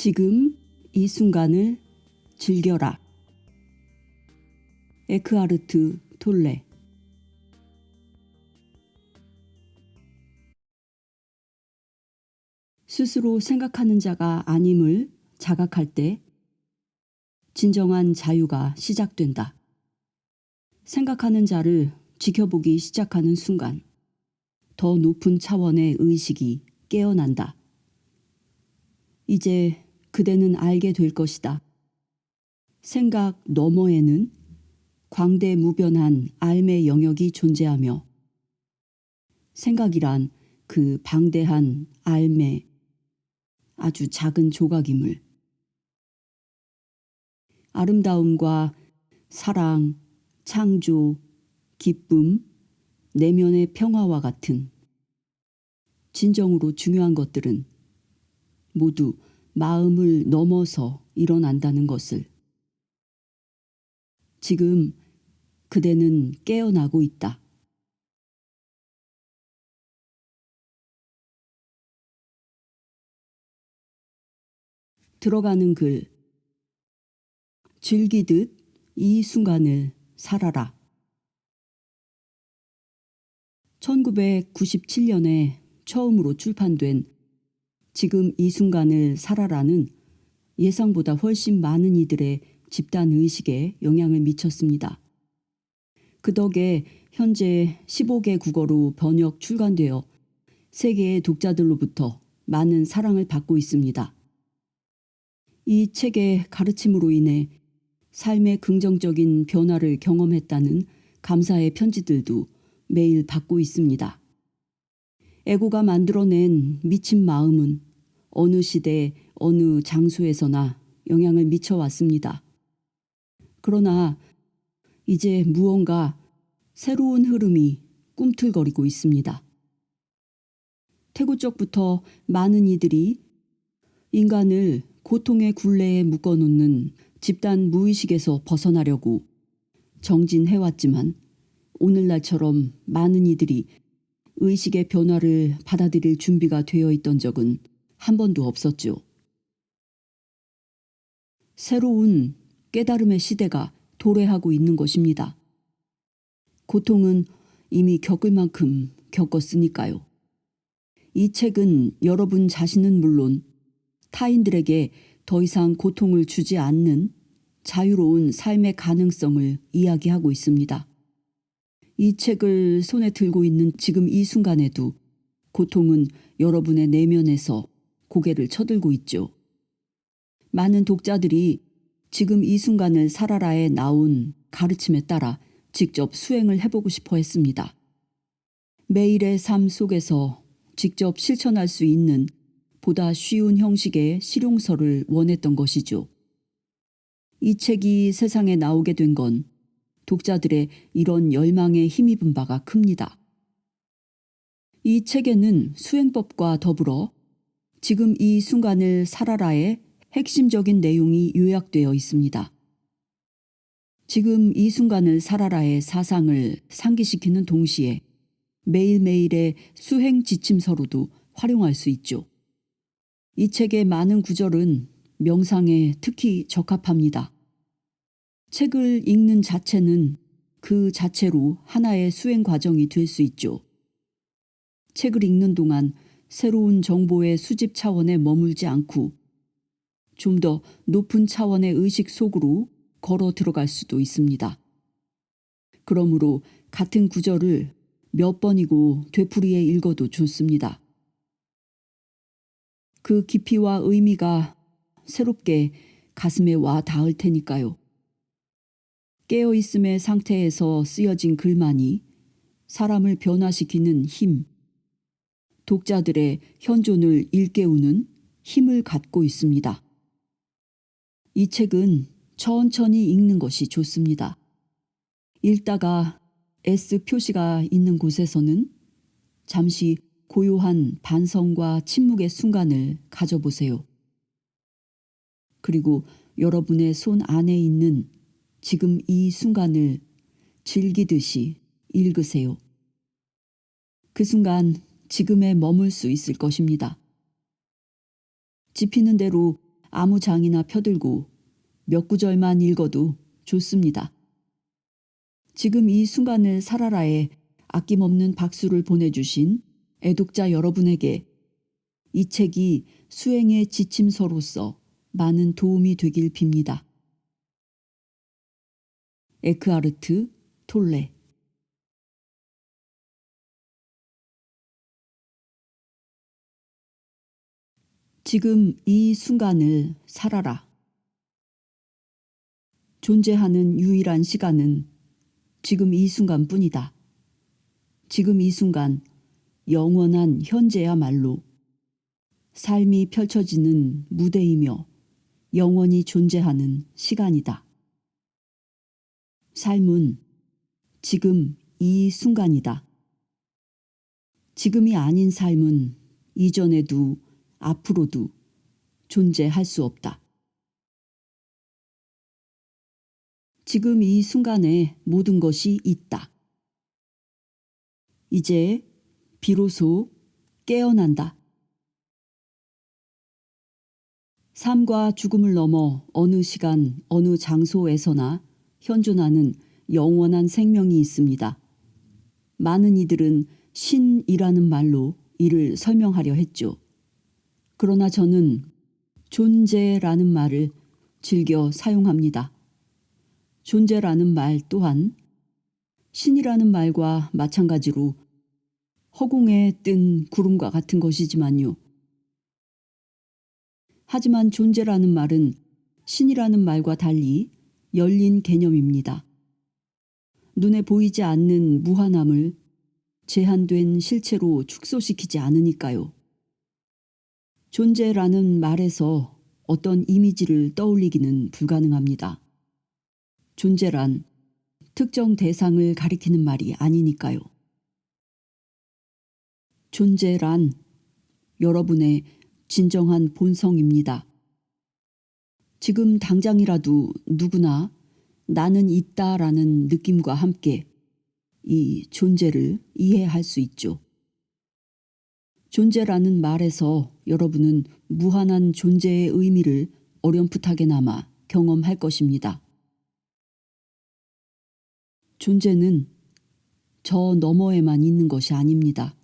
지금 이 순간을 즐겨라. 에크하르트 톨레. 스스로 생각하는 자가 아님을 자각할 때 진정한 자유가 시작된다. 생각하는 자를 지켜보기 시작하는 순간 더 높은 차원의 의식이 깨어난다. 이제 그대는 알게 될 것이다. 생각 너머에는 광대무변한 삶의 영역이 존재하며 생각이란 그 방대한 삶의 아주 작은 조각임을. 아름다움과 사랑, 창조, 기쁨, 내면의 평화와 같은 진정으로 중요한 것들은 모두 마음을 넘어서 일어난다는 것을. 지금 그대는 깨어나고 있다. 들어가는 글. 즐기듯 이 순간을 살아라. 1997년에 처음으로 출판된 지금 이 순간을 살아라는 예상보다 훨씬 많은 이들의 집단 의식에 영향을 미쳤습니다. 그 덕에 현재 15개 국어로 번역 출간되어 세계의 독자들로부터 많은 사랑을 받고 있습니다. 이 책의 가르침으로 인해 삶의 긍정적인 변화를 경험했다는 감사의 편지들도 매일 받고 있습니다. 에고가 만들어낸 미친 마음은 어느 시대, 어느 장소에서나 영향을 미쳐왔습니다. 그러나 이제 무언가 새로운 흐름이 꿈틀거리고 있습니다. 태고적부터 많은 이들이 인간을 고통의 굴레에 묶어놓는 집단 무의식에서 벗어나려고 정진해왔지만 오늘날처럼 많은 이들이 의식의 변화를 받아들일 준비가 되어 있던 적은 한 번도 없었죠. 새로운 깨달음의 시대가 도래하고 있는 것입니다. 고통은 이미 겪을 만큼 겪었으니까요. 이 책은 여러분 자신은 물론 타인들에게 더 이상 고통을 주지 않는 자유로운 삶의 가능성을 이야기하고 있습니다. 이 책을 손에 들고 있는 지금 이 순간에도 고통은 여러분의 내면에서 고개를 쳐들고 있죠. 많은 독자들이 지금 이 순간을 살아라에 나온 가르침에 따라 직접 수행을 해보고 싶어 했습니다. 매일의 삶 속에서 직접 실천할 수 있는 보다 쉬운 형식의 실용서를 원했던 것이죠. 이 책이 세상에 나오게 된 건 독자들의 이런 열망에 힘입은 바가 큽니다. 이 책에는 수행법과 더불어 지금 이 순간을 살아라의 핵심적인 내용이 요약되어 있습니다. 지금 이 순간을 살아라의 사상을 상기시키는 동시에 매일매일의 수행 지침서로도 활용할 수 있죠. 이 책의 많은 구절은 명상에 특히 적합합니다. 책을 읽는 자체는 그 자체로 하나의 수행 과정이 될 수 있죠. 책을 읽는 동안 새로운 정보의 수집 차원에 머물지 않고 좀 더 높은 차원의 의식 속으로 걸어 들어갈 수도 있습니다. 그러므로 같은 구절을 몇 번이고 되풀이해 읽어도 좋습니다. 그 깊이와 의미가 새롭게 가슴에 와 닿을 테니까요. 깨어있음의 상태에서 쓰여진 글만이 사람을 변화시키는 힘, 독자들의 현존을 일깨우는 힘을 갖고 있습니다. 이 책은 천천히 읽는 것이 좋습니다. 읽다가 S 표시가 있는 곳에서는 잠시 고요한 반성과 침묵의 순간을 가져보세요. 그리고 여러분의 손 안에 있는 지금 이 순간을 즐기듯이 읽으세요. 그 순간 지금에 머물 수 있을 것입니다. 집히는 대로 아무 장이나 펴들고 몇 구절만 읽어도 좋습니다. 지금 이 순간을 살아라에 아낌없는 박수를 보내주신 애독자 여러분에게 이 책이 수행의 지침서로서 많은 도움이 되길 빕니다. 에크하르트 톨레. 지금 이 순간을 살아라. 존재하는 유일한 시간은 지금 이 순간뿐이다. 지금 이 순간, 영원한 현재야말로 삶이 펼쳐지는 무대이며 영원히 존재하는 시간이다. 삶은 지금 이 순간이다. 지금이 아닌 삶은 이전에도 앞으로도 존재할 수 없다. 지금 이 순간에 모든 것이 있다. 이제 비로소 깨어난다. 삶과 죽음을 넘어 어느 시간, 어느 장소에서나 현존하는 영원한 생명이 있습니다. 많은 이들은 신이라는 말로 이를 설명하려 했죠. 그러나 저는 존재라는 말을 즐겨 사용합니다. 존재라는 말 또한 신이라는 말과 마찬가지로 허공에 뜬 구름과 같은 것이지만요. 하지만 존재라는 말은 신이라는 말과 달리 열린 개념입니다. 눈에 보이지 않는 무한함을 제한된 실체로 축소시키지 않으니까요. 존재라는 말에서 어떤 이미지를 떠올리기는 불가능합니다. 존재란 특정 대상을 가리키는 말이 아니니까요. 존재란 여러분의 진정한 본성입니다. 지금 당장이라도 누구나 나는 있다라는 느낌과 함께 이 존재를 이해할 수 있죠. 존재라는 말에서 여러분은 무한한 존재의 의미를 어렴풋하게나마 경험할 것입니다. 존재는 저 너머에만 있는 것이 아닙니다.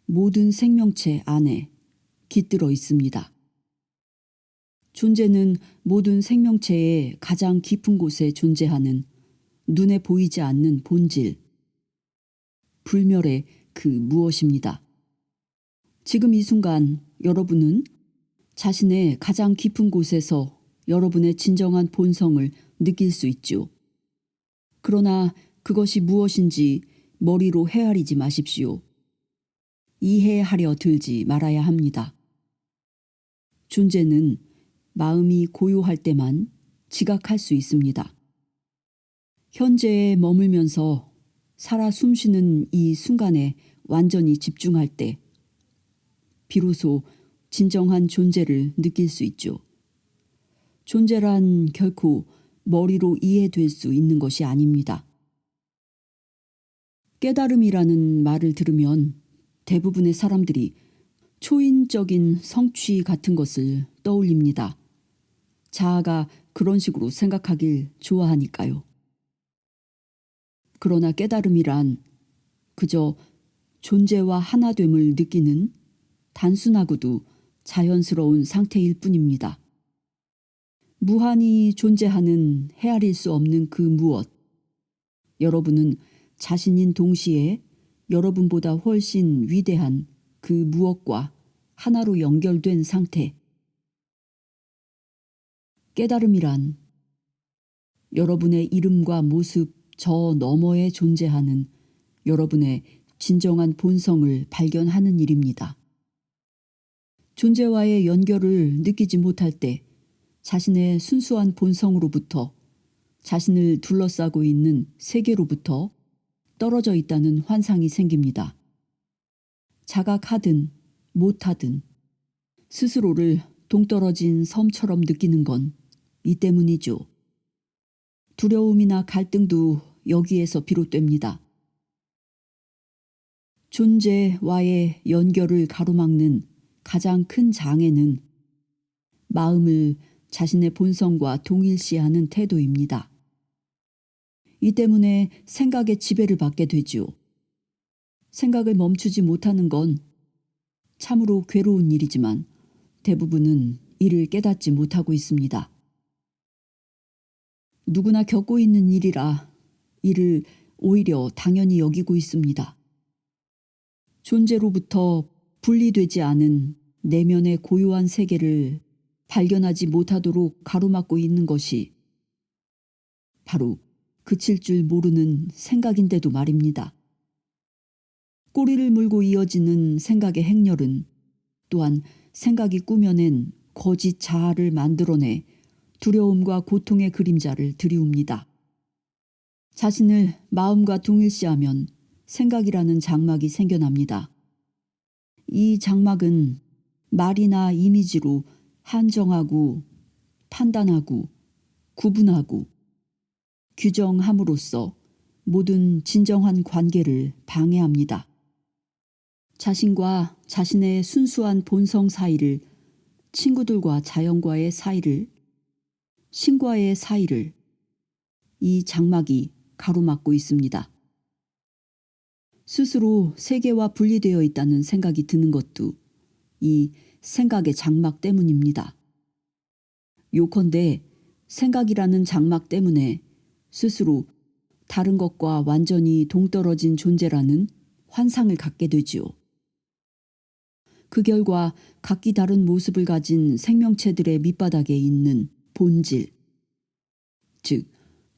모든 생명체 안에 깃들어 있습니다. 존재는 모든 생명체의 가장 깊은 곳에 존재하는 눈에 보이지 않는 본질, 불멸의 그 무엇입니다. 지금 이 순간 여러분은 자신의 가장 깊은 곳에서 여러분의 진정한 본성을 느낄 수 있죠. 그러나 그것이 무엇인지 머리로 헤아리지 마십시오. 이해하려 들지 말아야 합니다. 존재는 마음이 고요할 때만 지각할 수 있습니다. 현재에 머물면서 살아 숨쉬는 이 순간에 완전히 집중할 때 비로소 진정한 존재를 느낄 수 있죠. 존재란 결코 머리로 이해될 수 있는 것이 아닙니다. 깨달음이라는 말을 들으면 대부분의 사람들이 초인적인 성취 같은 것을 떠올립니다. 자아가 그런 식으로 생각하길 좋아하니까요. 그러나 깨달음이란 그저 존재와 하나됨을 느끼는 단순하고도 자연스러운 상태일 뿐입니다. 무한히 존재하는 헤아릴 수 없는 그 무엇. 여러분은 자신인 동시에 여러분보다 훨씬 위대한 그 무엇과 하나로 연결된 상태. 깨달음이란 여러분의 이름과 모습 저 너머에 존재하는 여러분의 진정한 본성을 발견하는 일입니다. 존재와의 연결을 느끼지 못할 때 자신의 순수한 본성으로부터 자신을 둘러싸고 있는 세계로부터 떨어져 있다는 환상이 생깁니다. 자각하든 못하든 스스로를 동떨어진 섬처럼 느끼는 건 이 때문이죠. 두려움이나 갈등도 여기에서 비롯됩니다. 존재와의 연결을 가로막는 가장 큰 장애는 마음을 자신의 본성과 동일시하는 태도입니다. 이 때문에 생각의 지배를 받게 되지요. 생각을 멈추지 못하는 건 참으로 괴로운 일이지만 대부분은 이를 깨닫지 못하고 있습니다. 누구나 겪고 있는 일이라 이를 오히려 당연히 여기고 있습니다. 존재로부터 분리되지 않은 내면의 고요한 세계를 발견하지 못하도록 가로막고 있는 것이 바로 그칠 줄 모르는 생각인데도 말입니다. 꼬리를 물고 이어지는 생각의 행렬은 또한 생각이 꾸며낸 거짓 자아를 만들어내 두려움과 고통의 그림자를 드리웁니다. 자신을 마음과 동일시하면 생각이라는 장막이 생겨납니다. 이 장막은 말이나 이미지로 한정하고 판단하고 구분하고 규정함으로써 모든 진정한 관계를 방해합니다. 자신과 자신의 순수한 본성 사이를, 친구들과 자연과의 사이를, 신과의 사이를 이 장막이 가로막고 있습니다. 스스로 세계와 분리되어 있다는 생각이 드는 것도 이 생각의 장막 때문입니다. 요컨대 생각이라는 장막 때문에 스스로 다른 것과 완전히 동떨어진 존재라는 환상을 갖게 되지요. 그 결과 각기 다른 모습을 가진 생명체들의 밑바닥에 있는 본질, 즉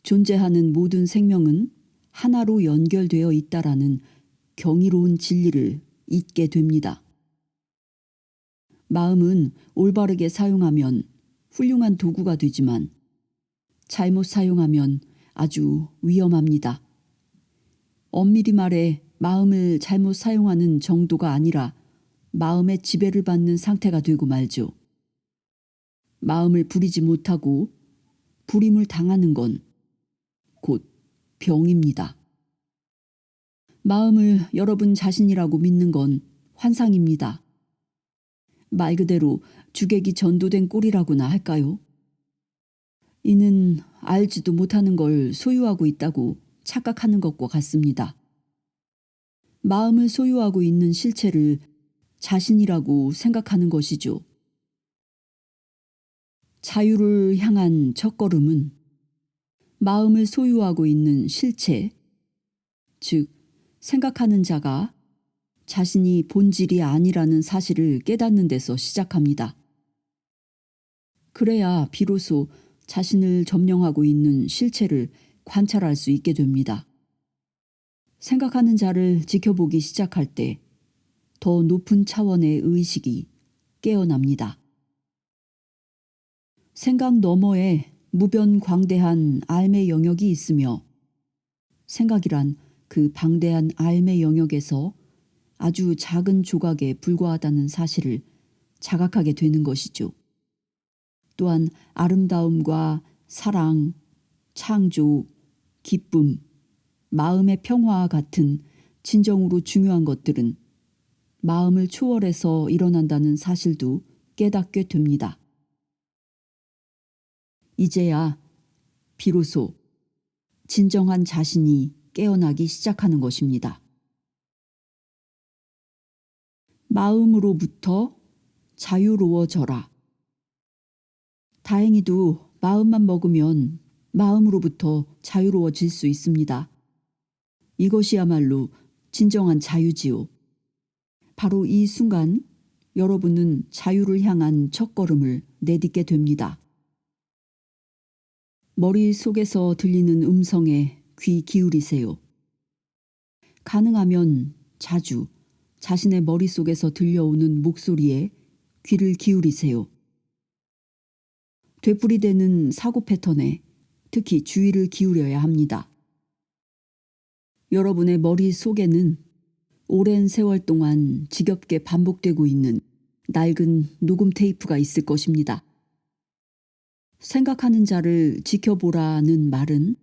존재하는 모든 생명은 하나로 연결되어 있다라는 경이로운 진리를 잊게 됩니다. 마음은 올바르게 사용하면 훌륭한 도구가 되지만 잘못 사용하면 아주 위험합니다. 엄밀히 말해 마음을 잘못 사용하는 정도가 아니라 마음의 지배를 받는 상태가 되고 말죠. 마음을 부리지 못하고 부림을 당하는 건 곧 병입니다. 마음을 여러분 자신이라고 믿는 건 환상입니다. 말 그대로 주객이 전도된 꼴이라고나 할까요? 이는 알지도 못하는 걸 소유하고 있다고 착각하는 것과 같습니다. 마음을 소유하고 있는 실체를 자신이라고 생각하는 것이죠. 자유를 향한 첫걸음은 마음을 소유하고 있는 실체, 즉 생각하는 자가 자신이 본질이 아니라는 사실을 깨닫는 데서 시작합니다. 그래야 비로소 자신을 점령하고 있는 실체를 관찰할 수 있게 됩니다. 생각하는 자를 지켜보기 시작할 때 더 높은 차원의 의식이 깨어납니다. 생각 너머에 무변광대한 알의 영역이 있으며 생각이란 그 방대한 알의 영역에서 아주 작은 조각에 불과하다는 사실을 자각하게 되는 것이죠. 또한 아름다움과 사랑, 창조, 기쁨, 마음의 평화와 같은 진정으로 중요한 것들은 마음을 초월해서 일어난다는 사실도 깨닫게 됩니다. 이제야 비로소 진정한 자신이 깨어나기 시작하는 것입니다. 마음으로부터 자유로워져라. 다행히도 마음만 먹으면 마음으로부터 자유로워질 수 있습니다. 이것이야말로 진정한 자유지요. 바로 이 순간 여러분은 자유를 향한 첫걸음을 내딛게 됩니다. 머릿속에서 들리는 음성에 귀 기울이세요. 가능하면 자주 자신의 머릿속에서 들려오는 목소리에 귀를 기울이세요. 되풀이되는 사고 패턴에 특히 주의를 기울여야 합니다. 여러분의 머릿속에는 오랜 세월 동안 지겹게 반복되고 있는 낡은 녹음 테이프가 있을 것입니다. 생각하는 자를 지켜보라는 말은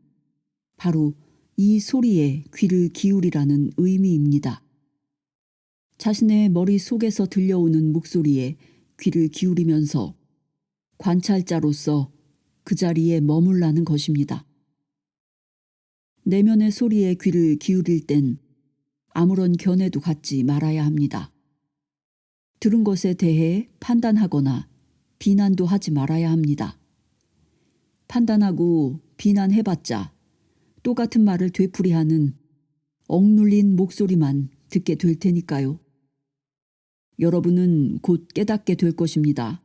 바로 이 소리에 귀를 기울이라는 의미입니다. 자신의 머릿속에서 들려오는 목소리에 귀를 기울이면서 관찰자로서 그 자리에 머물라는 것입니다. 내면의 소리에 귀를 기울일 땐 아무런 견해도 갖지 말아야 합니다. 들은 것에 대해 판단하거나 비난도 하지 말아야 합니다. 판단하고 비난해봤자 똑같은 말을 되풀이하는 억눌린 목소리만 듣게 될 테니까요. 여러분은 곧 깨닫게 될 것입니다.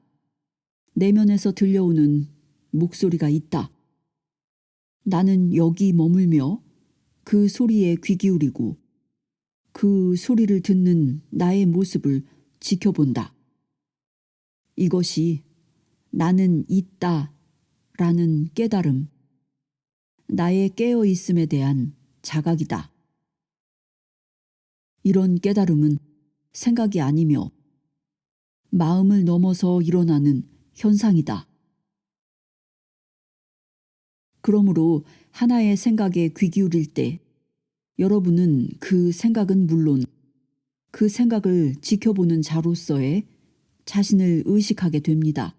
내면에서 들려오는 목소리가 있다. 나는 여기 머물며 그 소리에 귀 기울이고 그 소리를 듣는 나의 모습을 지켜본다. 이것이 나는 있다 라는 깨달음, 나의 깨어있음에 대한 자각이다. 이런 깨달음은 생각이 아니며 마음을 넘어서 일어나는 현상이다. 그러므로 하나의 생각에 귀 기울일 때 여러분은 그 생각은 물론 그 생각을 지켜보는 자로서의 자신을 의식하게 됩니다.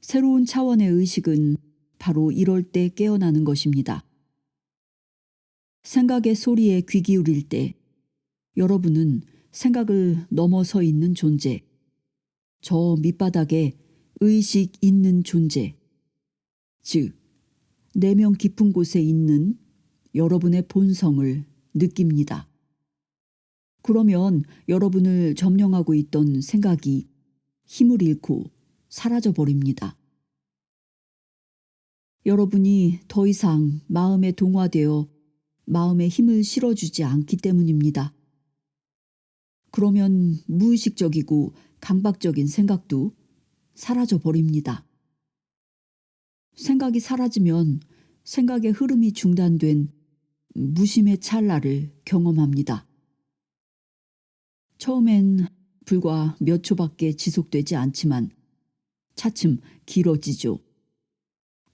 새로운 차원의 의식은 바로 이럴 때 깨어나는 것입니다. 생각의 소리에 귀 기울일 때 여러분은 생각을 넘어서 있는 존재, 저 밑바닥에 의식 있는 존재, 즉 내면 깊은 곳에 있는 여러분의 본성을 느낍니다. 그러면 여러분을 점령하고 있던 생각이 힘을 잃고 사라져 버립니다. 여러분이 더 이상 마음에 동화되어 마음에 힘을 실어주지 않기 때문입니다. 그러면 무의식적이고 강박적인 생각도 사라져 버립니다. 생각이 사라지면 생각의 흐름이 중단된 무심의 찰나를 경험합니다. 처음엔 불과 몇 초밖에 지속되지 않지만 차츰 길어지죠.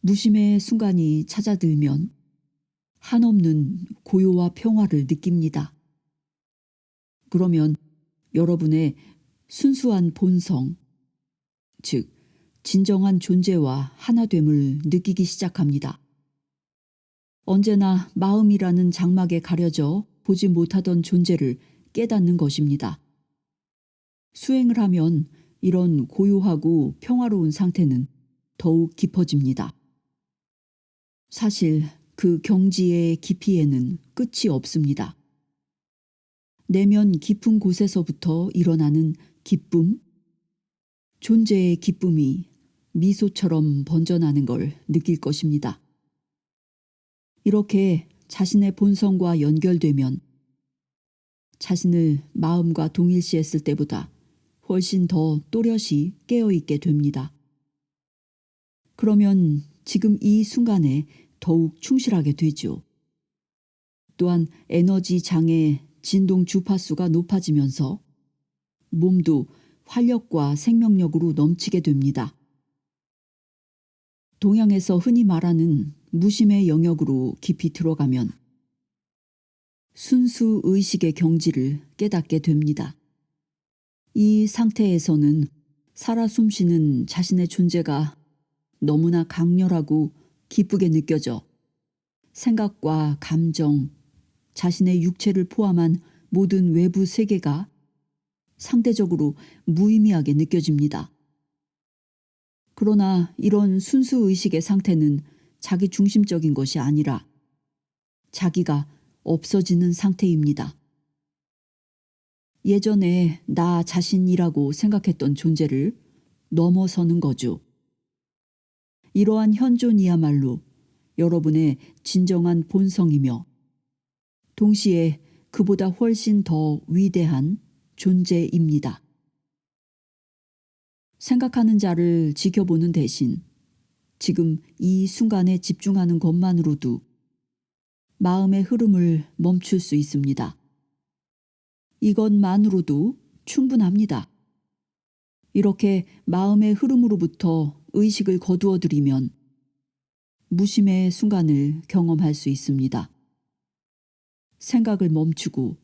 무심의 순간이 찾아들면 한없는 고요와 평화를 느낍니다. 그러면 여러분의 순수한 본성, 즉 진정한 존재와 하나됨을 느끼기 시작합니다. 언제나 마음이라는 장막에 가려져 보지 못하던 존재를 깨닫는 것입니다. 수행을 하면 이런 고요하고 평화로운 상태는 더욱 깊어집니다. 사실 그 경지의 깊이에는 끝이 없습니다. 내면 깊은 곳에서부터 일어나는 기쁨, 존재의 기쁨이 미소처럼 번져나는 걸 느낄 것입니다. 이렇게 자신의 본성과 연결되면 자신을 마음과 동일시했을 때보다 훨씬 더 또렷이 깨어있게 됩니다. 그러면 지금 이 순간에 더욱 충실하게 되죠. 또한 에너지 장의 진동 주파수가 높아지면서 몸도 활력과 생명력으로 넘치게 됩니다. 동양에서 흔히 말하는 무심의 영역으로 깊이 들어가면 순수 의식의 경지를 깨닫게 됩니다. 이 상태에서는 살아 숨쉬는 자신의 존재가 너무나 강렬하고 기쁘게 느껴져 생각과 감정, 자신의 육체를 포함한 모든 외부 세계가 상대적으로 무의미하게 느껴집니다. 그러나 이런 순수 의식의 상태는 자기 중심적인 것이 아니라 자기가 없어지는 상태입니다. 예전에 나 자신이라고 생각했던 존재를 넘어서는 거죠. 이러한 현존이야말로 여러분의 진정한 본성이며 동시에 그보다 훨씬 더 위대한 존재입니다. 생각하는 자를 지켜보는 대신 지금 이 순간에 집중하는 것만으로도 마음의 흐름을 멈출 수 있습니다. 이것만으로도 충분합니다. 이렇게 마음의 흐름으로부터 의식을 거두어 들이면 무심의 순간을 경험할 수 있습니다. 생각을 멈추고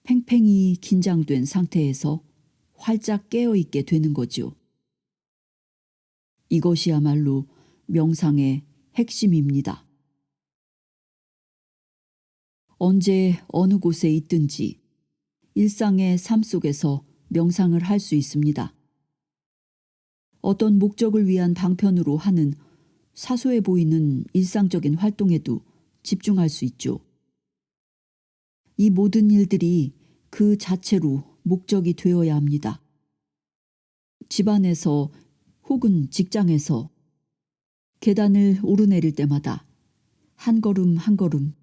팽팽히 긴장된 상태에서 활짝 깨어있게 되는 거죠. 이것이야말로 명상의 핵심입니다. 언제 어느 곳에 있든지 일상의 삶 속에서 명상을 할 수 있습니다. 어떤 목적을 위한 방편으로 하는 사소해 보이는 일상적인 활동에도 집중할 수 있죠. 이 모든 일들이 그 자체로 목적이 되어야 합니다. 집안에서 혹은 직장에서 계단을 오르내릴 때마다 한 걸음 한 걸음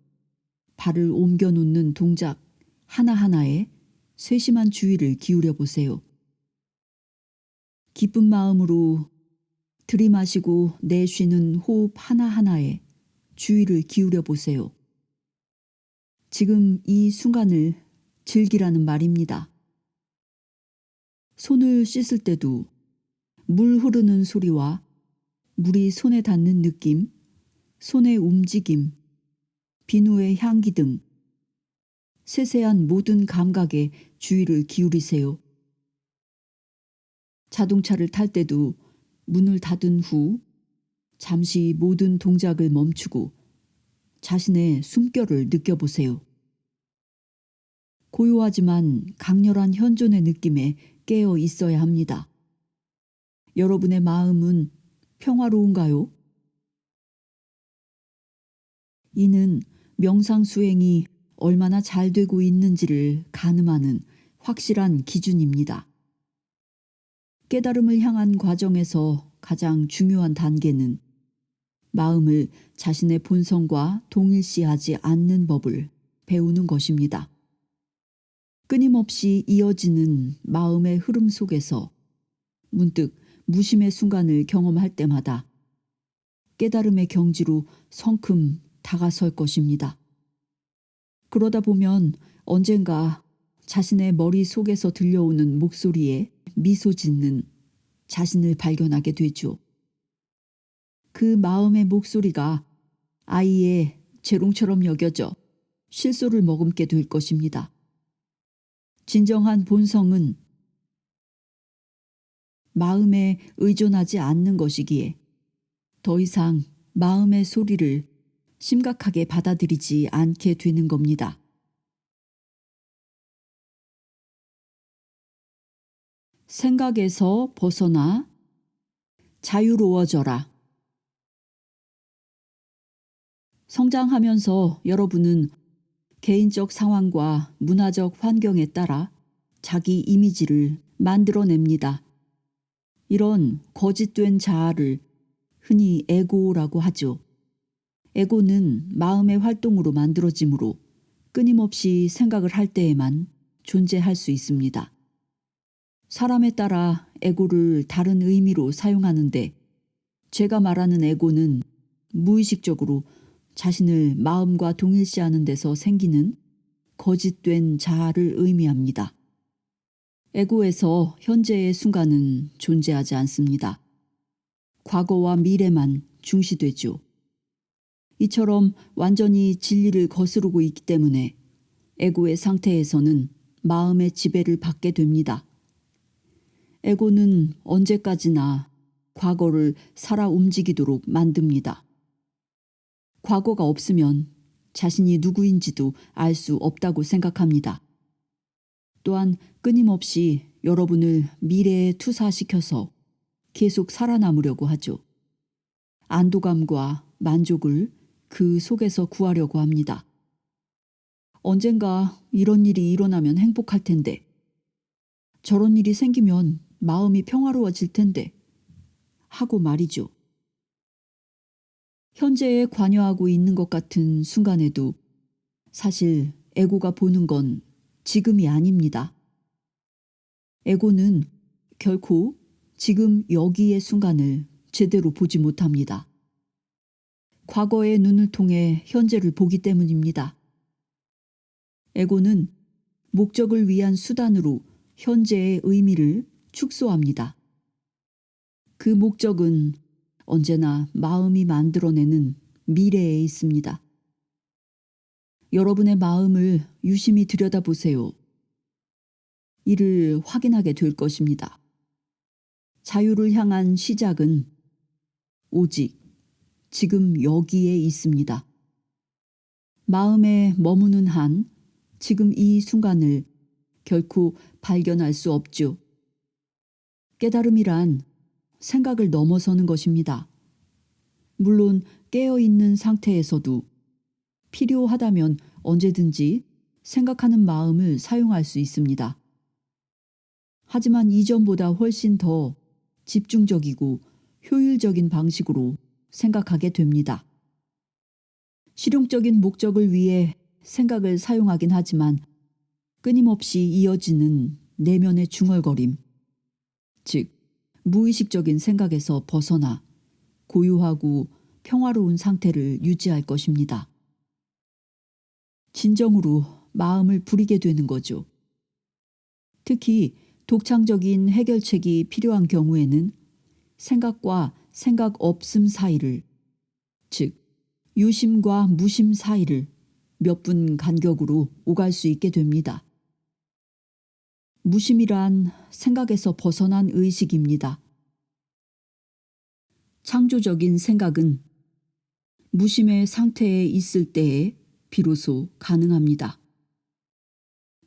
발을 옮겨 놓는 동작 하나하나에 세심한 주의를 기울여 보세요. 기쁜 마음으로 들이마시고 내쉬는 호흡 하나하나에 주의를 기울여 보세요. 지금 이 순간을 즐기라는 말입니다. 손을 씻을 때도 물 흐르는 소리와 물이 손에 닿는 느낌, 손의 움직임, 비누의 향기 등 세세한 모든 감각에 주의를 기울이세요. 자동차를 탈 때도 문을 닫은 후 잠시 모든 동작을 멈추고 자신의 숨결을 느껴보세요. 고요하지만 강렬한 현존의 느낌에 깨어 있어야 합니다. 여러분의 마음은 평화로운가요? 이는 명상 수행이 얼마나 잘 되고 있는지를 가늠하는 확실한 기준입니다. 깨달음을 향한 과정에서 가장 중요한 단계는 마음을 자신의 본성과 동일시하지 않는 법을 배우는 것입니다. 끊임없이 이어지는 마음의 흐름 속에서 문득 무심의 순간을 경험할 때마다 깨달음의 경지로 성큼 다가설 것입니다. 그러다 보면 언젠가 자신의 머릿속에서 들려오는 목소리에 미소 짓는 자신을 발견하게 되죠. 그 마음의 목소리가 아이의 재롱처럼 여겨져 실소를 머금게 될 것입니다. 진정한 본성은 마음에 의존하지 않는 것이기에 더 이상 마음의 소리를 심각하게 받아들이지 않게 되는 겁니다. 생각에서 벗어나 자유로워져라. 성장하면서 여러분은 개인적 상황과 문화적 환경에 따라 자기 이미지를 만들어냅니다. 이런 거짓된 자아를 흔히 에고라고 하죠. 에고는 마음의 활동으로 만들어지므로 끊임없이 생각을 할 때에만 존재할 수 있습니다. 사람에 따라 에고를 다른 의미로 사용하는데 제가 말하는 에고는 무의식적으로 자신을 마음과 동일시하는 데서 생기는 거짓된 자아를 의미합니다. 에고에서 현재의 순간은 존재하지 않습니다. 과거와 미래만 중시되죠. 이처럼 완전히 진리를 거스르고 있기 때문에 에고의 상태에서는 마음의 지배를 받게 됩니다. 에고는 언제까지나 과거를 살아 움직이도록 만듭니다. 과거가 없으면 자신이 누구인지도 알 수 없다고 생각합니다. 또한 끊임없이 여러분을 미래에 투사시켜서 계속 살아남으려고 하죠. 안도감과 만족을 그 속에서 구하려고 합니다. 언젠가 이런 일이 일어나면 행복할 텐데, 저런 일이 생기면 마음이 평화로워질 텐데, 하고 말이죠. 현재에 관여하고 있는 것 같은 순간에도 사실 에고가 보는 건 지금이 아닙니다. 에고는 결코 지금 여기의 순간을 제대로 보지 못합니다. 과거의 눈을 통해 현재를 보기 때문입니다. 에고는 목적을 위한 수단으로 현재의 의미를 축소합니다. 그 목적은 언제나 마음이 만들어내는 미래에 있습니다. 여러분의 마음을 유심히 들여다보세요. 이를 확인하게 될 것입니다. 자유를 향한 시작은 오직 지금 여기에 있습니다. 마음에 머무는 한 지금 이 순간을 결코 발견할 수 없죠. 깨달음이란 생각을 넘어서는 것입니다. 물론 깨어있는 상태에서도 필요하다면 언제든지 생각하는 마음을 사용할 수 있습니다. 하지만 이전보다 훨씬 더 집중적이고 효율적인 방식으로 생각하게 됩니다. 실용적인 목적을 위해 생각을 사용하긴 하지만 끊임없이 이어지는 내면의 중얼거림, 즉 무의식적인 생각에서 벗어나 고요하고 평화로운 상태를 유지할 것입니다. 진정으로 마음을 부리게 되는 거죠. 특히 독창적인 해결책이 필요한 경우에는 생각과 생각 없음 사이를, 즉 유심과 무심 사이를 몇 분 간격으로 오갈 수 있게 됩니다. 무심이란 생각에서 벗어난 의식입니다. 창조적인 생각은 무심의 상태에 있을 때에 비로소 가능합니다.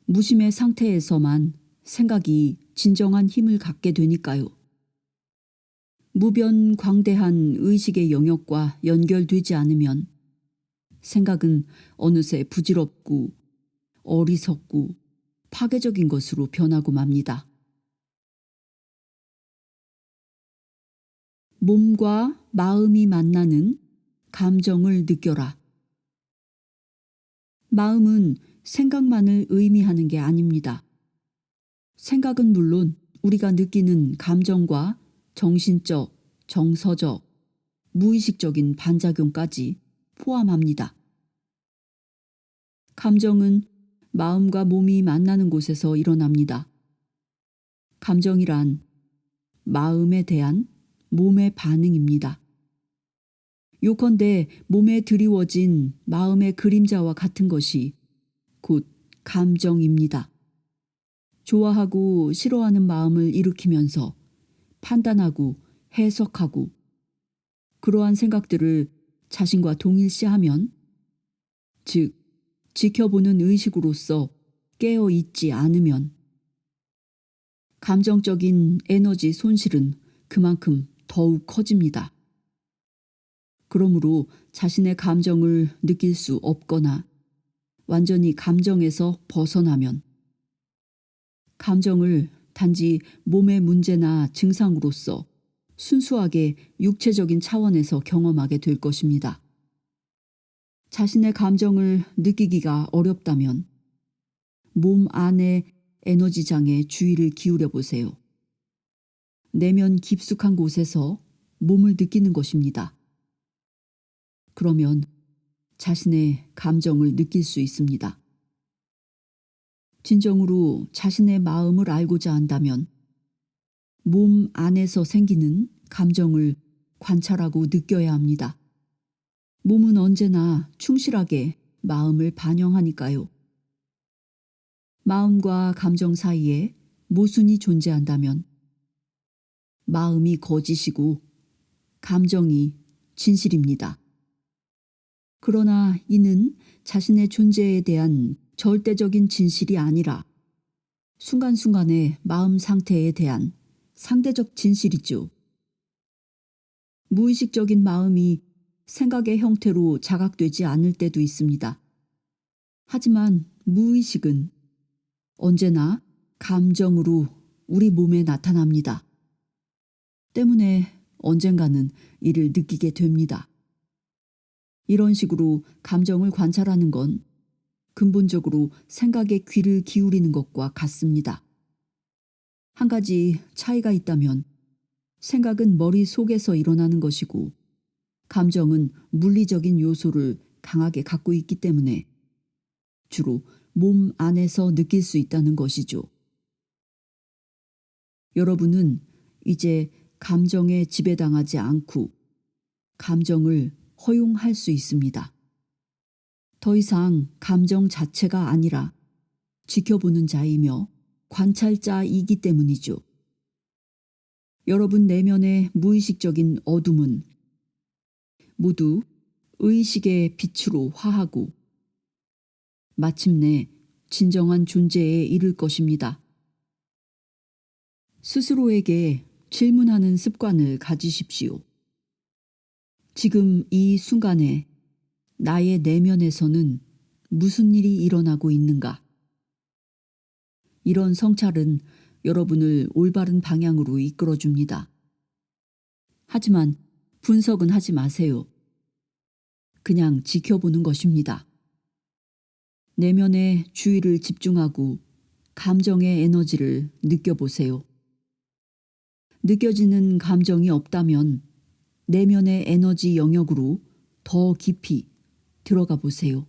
무심의 상태에서만 생각이 진정한 힘을 갖게 되니까요. 무변광대한 의식의 영역과 연결되지 않으면 생각은 어느새 부질없고 어리석고 파괴적인 것으로 변하고 맙니다. 몸과 마음이 만나는 감정을 느껴라. 마음은 생각만을 의미하는 게 아닙니다. 생각은 물론 우리가 느끼는 감정과 정신적, 정서적, 무의식적인 반작용까지 포함합니다. 감정은 마음과 몸이 만나는 곳에서 일어납니다. 감정이란 마음에 대한 몸의 반응입니다. 요컨대 몸에 드리워진 마음의 그림자와 같은 것이 곧 감정입니다. 좋아하고 싫어하는 마음을 일으키면서 판단하고 해석하고 그러한 생각들을 자신과 동일시하면, 즉 지켜보는 의식으로서 깨어 있지 않으면 감정적인 에너지 손실은 그만큼 더욱 커집니다. 그러므로 자신의 감정을 느낄 수 없거나 완전히 감정에서 벗어나면 감정을 단지 몸의 문제나 증상으로서 순수하게 육체적인 차원에서 경험하게 될 것입니다. 자신의 감정을 느끼기가 어렵다면 몸 안의 에너지장에 주의를 기울여 보세요. 내면 깊숙한 곳에서 몸을 느끼는 것입니다. 그러면 자신의 감정을 느낄 수 있습니다. 진정으로 자신의 마음을 알고자 한다면 몸 안에서 생기는 감정을 관찰하고 느껴야 합니다. 몸은 언제나 충실하게 마음을 반영하니까요. 마음과 감정 사이에 모순이 존재한다면 마음이 거짓이고 감정이 진실입니다. 그러나 이는 자신의 존재에 대한 절대적인 진실이 아니라 순간순간의 마음 상태에 대한 상대적 진실이죠. 무의식적인 마음이 생각의 형태로 자각되지 않을 때도 있습니다. 하지만 무의식은 언제나 감정으로 우리 몸에 나타납니다. 때문에 언젠가는 이를 느끼게 됩니다. 이런 식으로 감정을 관찰하는 건 근본적으로 생각에 귀를 기울이는 것과 같습니다. 한 가지 차이가 있다면 생각은 머릿속에서 일어나는 것이고 감정은 물리적인 요소를 강하게 갖고 있기 때문에 주로 몸 안에서 느낄 수 있다는 것이죠. 여러분은 이제 감정에 지배당하지 않고 감정을 허용할 수 있습니다. 더 이상 감정 자체가 아니라 지켜보는 자이며 관찰자이기 때문이죠. 여러분 내면의 무의식적인 어둠은 모두 의식의 빛으로 화하고 마침내 진정한 존재에 이를 것입니다. 스스로에게 질문하는 습관을 가지십시오. 지금 이 순간에 나의 내면에서는 무슨 일이 일어나고 있는가? 이런 성찰은 여러분을 올바른 방향으로 이끌어줍니다. 하지만 분석은 하지 마세요. 그냥 지켜보는 것입니다. 내면에 주의를 집중하고 감정의 에너지를 느껴보세요. 느껴지는 감정이 없다면 내면의 에너지 영역으로 더 깊이 들어가 보세요.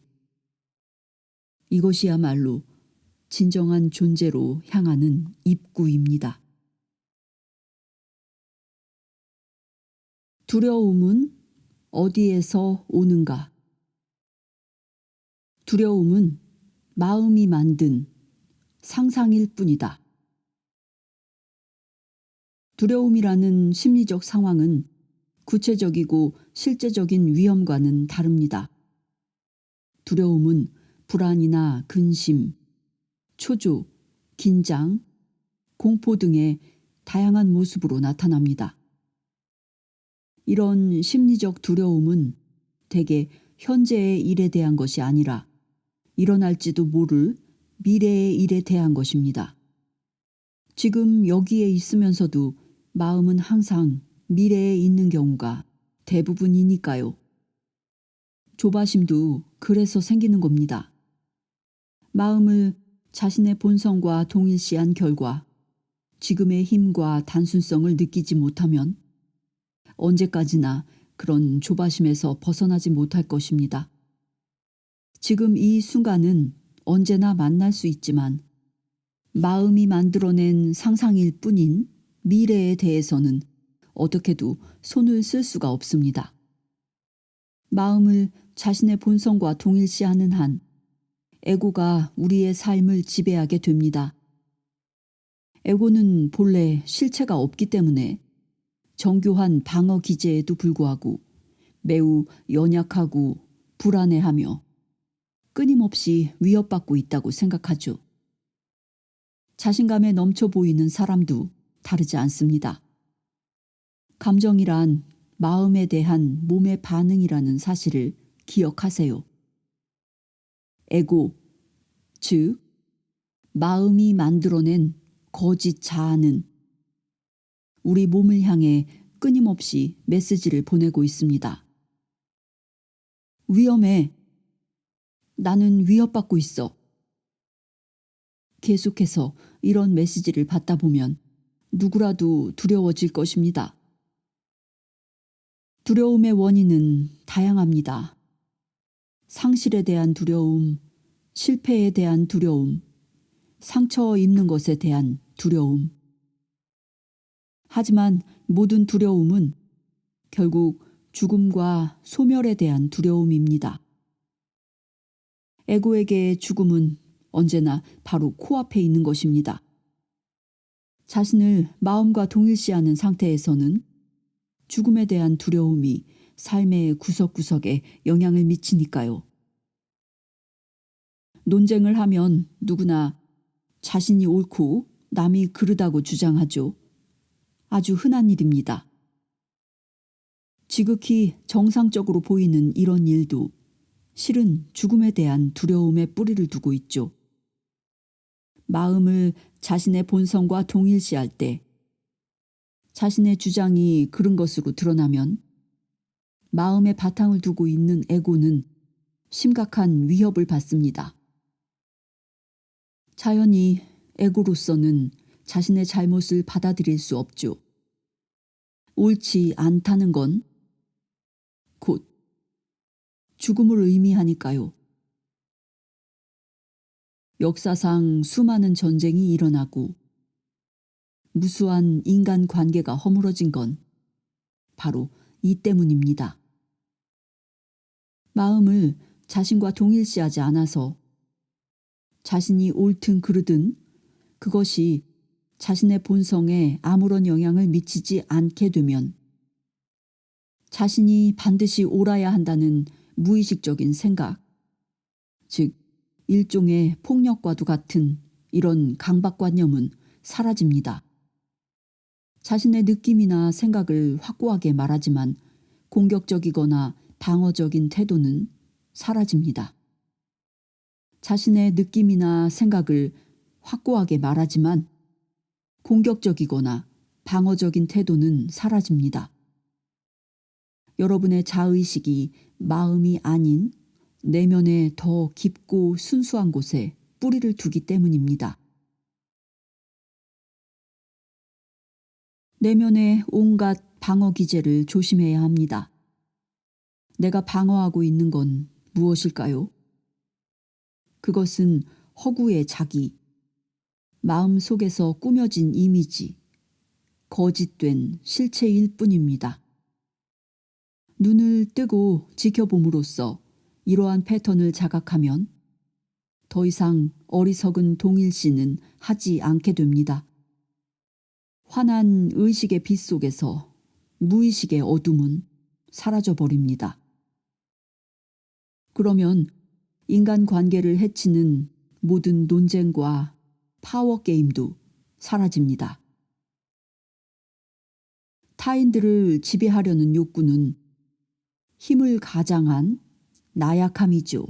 이것이야말로 진정한 존재로 향하는 입구입니다. 두려움은 어디에서 오는가? 두려움은 마음이 만든 상상일 뿐이다. 두려움이라는 심리적 상황은 구체적이고 실제적인 위험과는 다릅니다. 두려움은 불안이나 근심, 초조, 긴장, 공포 등의 다양한 모습으로 나타납니다. 이런 심리적 두려움은 대개 현재의 일에 대한 것이 아니라 일어날지도 모를 미래의 일에 대한 것입니다. 지금 여기에 있으면서도 마음은 항상 미래에 있는 경우가 대부분이니까요. 조바심도 그래서 생기는 겁니다. 마음을 자신의 본성과 동일시한 결과 지금의 힘과 단순성을 느끼지 못하면 언제까지나 그런 조바심에서 벗어나지 못할 것입니다. 지금 이 순간은 언제나 만날 수 있지만 마음이 만들어낸 상상일 뿐인 미래에 대해서는 어떻게도 손을 쓸 수가 없습니다. 마음을 자신의 본성과 동일시하는 한 에고가 우리의 삶을 지배하게 됩니다. 에고는 본래 실체가 없기 때문에 정교한 방어 기제에도 불구하고 매우 연약하고 불안해하며 끊임없이 위협받고 있다고 생각하죠. 자신감에 넘쳐 보이는 사람도 다르지 않습니다. 감정이란 마음에 대한 몸의 반응이라는 사실을 기억하세요. 에고, 즉 마음이 만들어낸 거짓 자아는 우리 몸을 향해 끊임없이 메시지를 보내고 있습니다. 위험해. 나는 위협받고 있어. 계속해서 이런 메시지를 받다 보면 누구라도 두려워질 것입니다. 두려움의 원인은 다양합니다. 상실에 대한 두려움, 실패에 대한 두려움, 상처 입는 것에 대한 두려움. 하지만 모든 두려움은 결국 죽음과 소멸에 대한 두려움입니다. 에고에게의 죽음은 언제나 바로 코앞에 있는 것입니다. 자신을 마음과 동일시하는 상태에서는 죽음에 대한 두려움이 삶의 구석구석에 영향을 미치니까요. 논쟁을 하면 누구나 자신이 옳고 남이 그르다고 주장하죠. 아주 흔한 일입니다. 지극히 정상적으로 보이는 이런 일도 실은 죽음에 대한 두려움에 뿌리를 두고 있죠. 마음을 자신의 본성과 동일시할 때 자신의 주장이 그른 것으로 드러나면 마음의 바탕을 두고 있는 에고는 심각한 위협을 받습니다. 자연히 에고로서는 자신의 잘못을 받아들일 수 없죠. 옳지 않다는 건 곧 죽음을 의미하니까요. 역사상 수많은 전쟁이 일어나고 무수한 인간 관계가 허물어진 건 바로 이 때문입니다. 마음을 자신과 동일시하지 않아서 자신이 옳든 그르든 그것이 자신의 본성에 아무런 영향을 미치지 않게 되면 자신이 반드시 옳아야 한다는 무의식적인 생각, 즉 일종의 폭력과도 같은 이런 강박관념은 사라집니다. 자신의 느낌이나 생각을 확고하게 말하지만 공격적이거나 방어적인 태도는 사라집니다. 자신의 느낌이나 생각을 확고하게 말하지만 공격적이거나 방어적인 태도는 사라집니다. 여러분의 자의식이 마음이 아닌 내면의 더 깊고 순수한 곳에 뿌리를 두기 때문입니다. 내면의 온갖 방어 기제를 조심해야 합니다. 내가 방어하고 있는 건 무엇일까요? 그것은 허구의 자기, 마음 속에서 꾸며진 이미지, 거짓된 실체일 뿐입니다. 눈을 뜨고 지켜봄으로써 이러한 패턴을 자각하면 더 이상 어리석은 동일시는 하지 않게 됩니다. 환한 의식의 빛 속에서 무의식의 어둠은 사라져버립니다. 그러면 인간관계를 해치는 모든 논쟁과 파워게임도 사라집니다. 타인들을 지배하려는 욕구는 힘을 가장한 나약함이죠.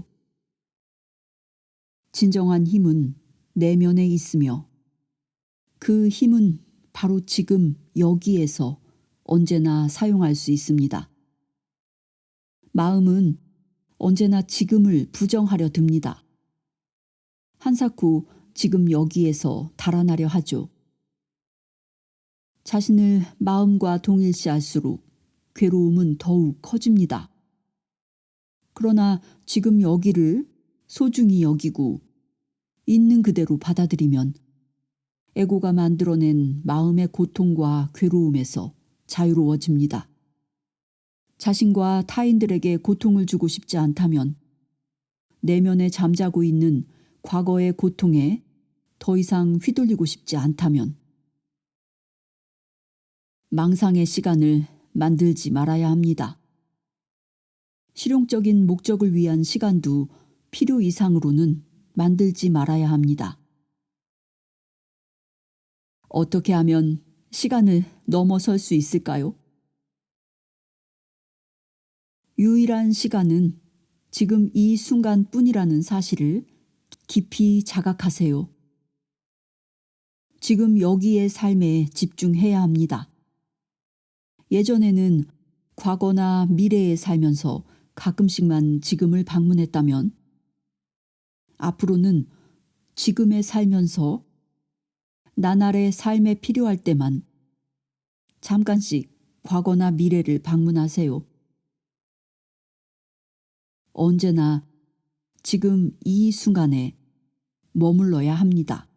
진정한 힘은 내면에 있으며 그 힘은 바로 지금 여기에서 언제나 사용할 수 있습니다. 마음은 언제나 지금을 부정하려 듭니다. 한사코 지금 여기에서 달아나려 하죠. 자신을 마음과 동일시할수록 괴로움은 더욱 커집니다. 그러나 지금 여기를 소중히 여기고 있는 그대로 받아들이면 에고가 만들어낸 마음의 고통과 괴로움에서 자유로워집니다. 자신과 타인들에게 고통을 주고 싶지 않다면 내면에 잠자고 있는 과거의 고통에 더 이상 휘둘리고 싶지 않다면 망상의 시간을 만들지 말아야 합니다. 실용적인 목적을 위한 시간도 필요 이상으로는 만들지 말아야 합니다. 어떻게 하면 시간을 넘어설 수 있을까요? 유일한 시간은 지금 이 순간뿐이라는 사실을 깊이 자각하세요. 지금 여기의 삶에 집중해야 합니다. 예전에는 과거나 미래에 살면서 가끔씩만 지금을 방문했다면 앞으로는 지금에 살면서 나날의 삶에 필요할 때만 잠깐씩 과거나 미래를 방문하세요. 언제나 지금 이 순간에 머물러야 합니다.